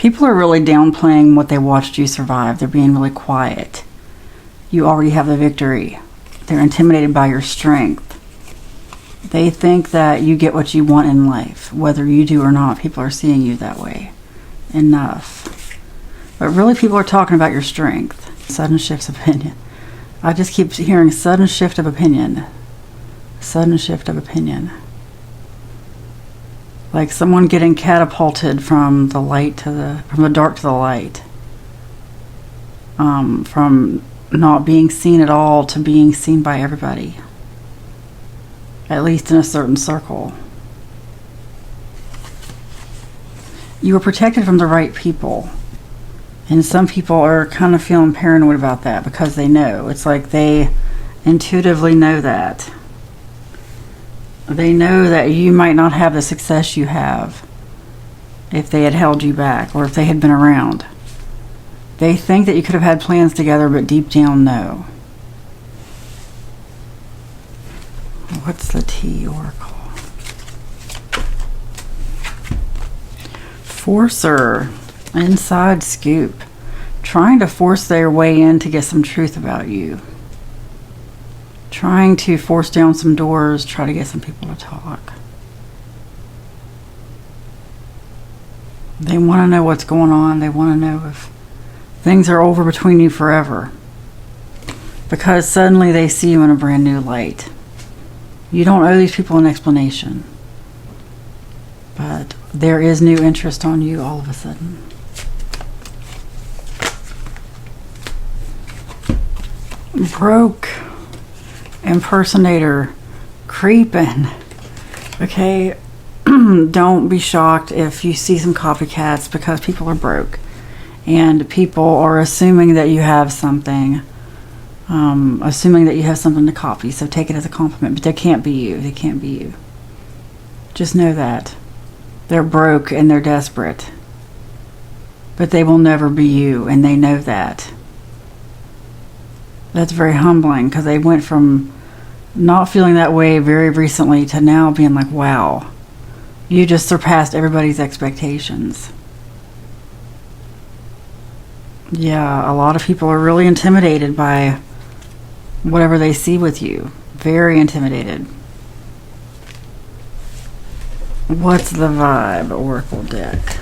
People are really downplaying what they watched you survive. They're being really quiet. You already have the victory. They're intimidated by your strength. They think that you get what you want in life. Whether you do or not, people are seeing you that way. Enough. But really, people are talking about your strength. Sudden shifts of opinion. I just keep hearing sudden shift of opinion. Sudden shift of opinion. Like someone getting catapulted from the light to from the dark to the light. From not being seen at all to being seen by everybody. At least in a certain circle. You were protected from the right people. And some people are kind of feeling paranoid about that because they know. It's like they intuitively know that. They know that you might not have the success you have if they had held you back or if they had been around. They think that you could have had plans together, but deep down, no. What's the T Oracle? Forcer. Inside scoop. Trying to force their way in to get some truth about you. Trying to force down some doors, try to get some people to talk. They want to know what's going on. They want to know if things are over between you forever. Because suddenly they see you in a brand new light. You don't owe these people an explanation. But there is new interest on you all of a sudden. Broke. Impersonator. Creeping. Okay? Don't be shocked if you see some copycats because people are broke. And people are assuming that you have something. Assuming that you have something to copy. So take it as a compliment. But they can't be you. They can't be you. Just know that. They're broke and they're desperate. But they will never be you. And they know that. That's very humbling. Because they went from not feeling that way very recently to now being like, wow. You just surpassed everybody's expectations. Yeah, a lot of people are really intimidated by whatever they see with you. Very intimidated. What's the vibe, Oracle deck?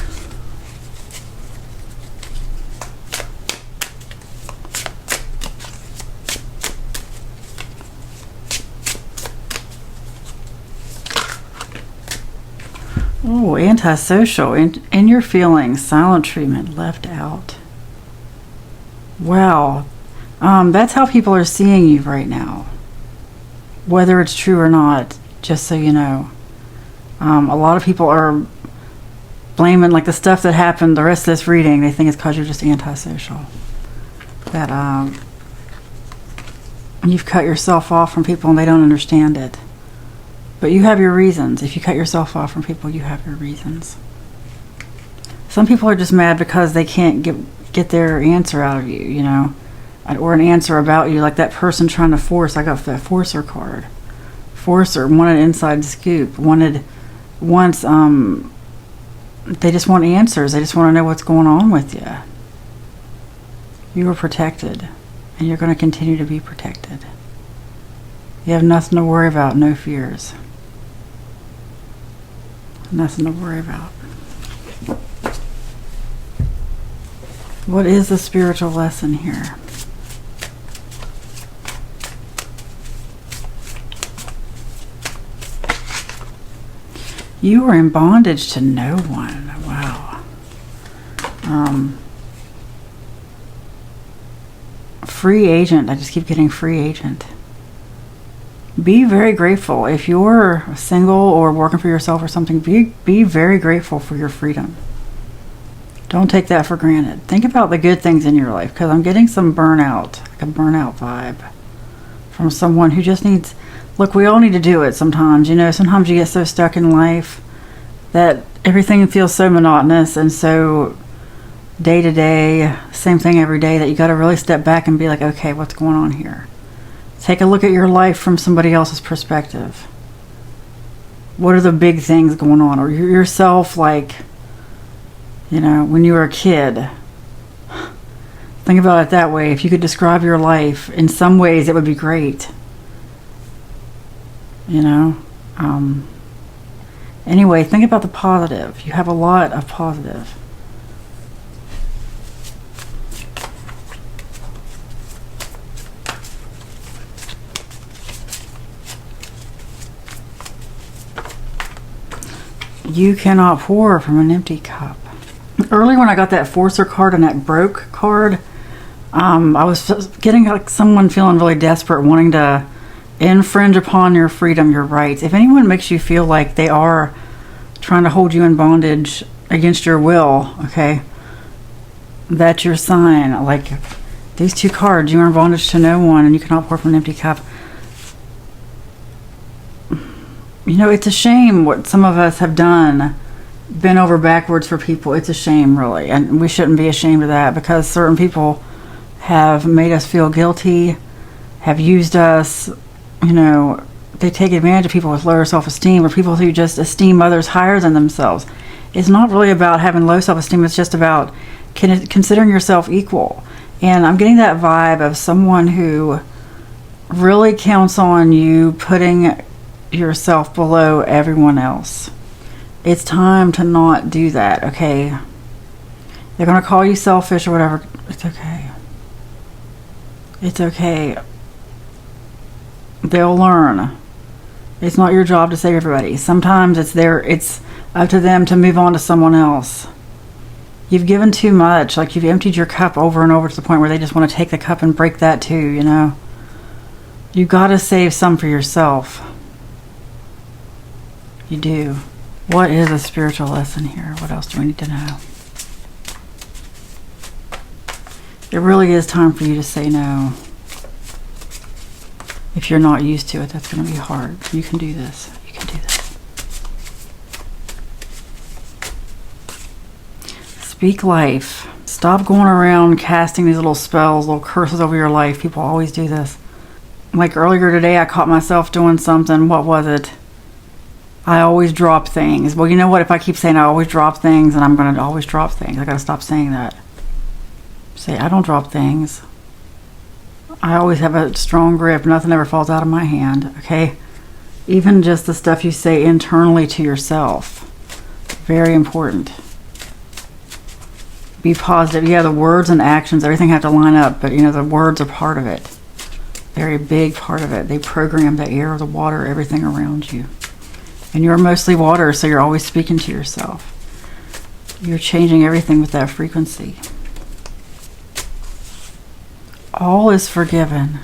Oh, antisocial. In your feelings, silent treatment, left out. Wow. That's how people are seeing you right now. Whether it's true or not, just so you know. A lot of people are blaming, like, the stuff that happened, the rest of this reading, they think it's because you're just antisocial. That, you've cut yourself off from people and they don't understand it. But you have your reasons. If you cut yourself off from people, you have your reasons. Some people are just mad because they can't get their answer out of you, you know, or an answer about you, like that person trying to force. I got the Forcer card. Forcer wanted inside scoop. They just want answers. They just want to know what's going on with you. You are protected, and you're going to continue to be protected. You have nothing to worry about, no fears. Nothing to worry about. What is the spiritual lesson here? You are in bondage to no one. Wow. Free agent. I just keep getting free agent. Be very grateful. If you're single or working for yourself or something, be very grateful for your freedom. Don't take that for granted. Think about the good things in your life, because I'm getting some burnout, like a burnout vibe from someone who just needs... Look, we all need to do it sometimes. You know, sometimes you get so stuck in life that everything feels so monotonous and so day to day, same thing every day, that you got to really step back and be like, okay, what's going on here? Take a look at your life from somebody else's perspective. What are the big things going on? Or yourself, like, You know, when you were a kid, think about it that way. If you could describe your life in some ways, it would be great. You know? Anyway, think about the positive. You have a lot of positive. You cannot pour from an empty cup. Earlier when I got that Forcer card and that Broke card, I was getting like someone feeling really desperate, wanting to infringe upon your freedom, your rights. If anyone makes you feel like they are trying to hold you in bondage against your will, okay, that's your sign. Like these two cards, you are in bondage to no one and you cannot pour from an empty cup. You know, it's a shame what some of us have done, bent over backwards for people. It's a shame, really. And we shouldn't be ashamed of that, because certain people have made us feel guilty, have used us. You know, they take advantage of people with lower self-esteem, or people who just esteem others higher than themselves. It's not really about having low self-esteem. It's just about considering yourself equal. And I'm getting that vibe of someone who really counts on you putting yourself below everyone else. It's time to not do that, okay? They're going to call you selfish or whatever. It's okay. It's okay. They'll learn. It's not your job to save everybody. Sometimes it's up to them to move on to someone else. You've given too much. Like, you've emptied your cup over and over to the point where they just want to take the cup and break that too, you know? You got to save some for yourself. You do. What is a spiritual lesson here? What else do we need to know? It really is time for you to say no. If you're not used to it, that's going to be hard. You can do this. You can do this. Speak life. Stop going around casting these little spells, little curses over your life. People always do this. Like earlier today, I caught myself doing something. What was it? I always drop things. Well, you know what? If I keep saying I always drop things, and I'm going to always drop things, I got to stop saying that. Say, I don't drop things. I always have a strong grip. Nothing ever falls out of my hand, okay? Even just the stuff you say internally to yourself. Very important. Be positive. Yeah, the words and actions, everything have to line up, but you know, the words are part of it. Very big part of it. They program the air, the water, everything around you. And you're mostly water, so you're always speaking to yourself. You're changing everything with that frequency. All is forgiven.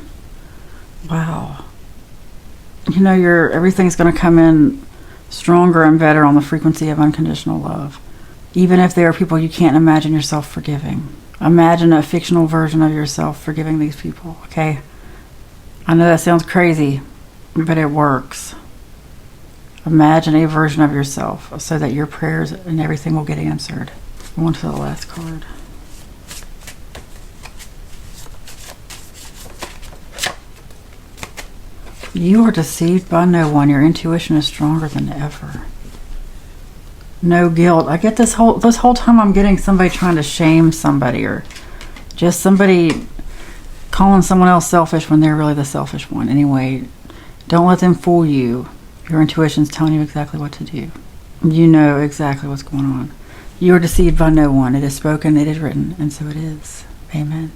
Wow. You know, everything's going to come in stronger and better on the frequency of unconditional love. Even if there are people you can't imagine yourself forgiving. Imagine a fictional version of yourself forgiving these people, okay? I know that sounds crazy, but it works. Imagine a version of yourself so that your prayers and everything will get answered. On to the last card. You are deceived by no one. Your intuition is stronger than ever. No guilt. I get this whole time I'm getting somebody trying to shame somebody, or just somebody calling someone else selfish when they're really the selfish one. Anyway, don't let them fool you. Your intuition's telling you exactly what to do. You know exactly what's going on. You are deceived by no one. It is spoken, it is written, and so it is. Amen.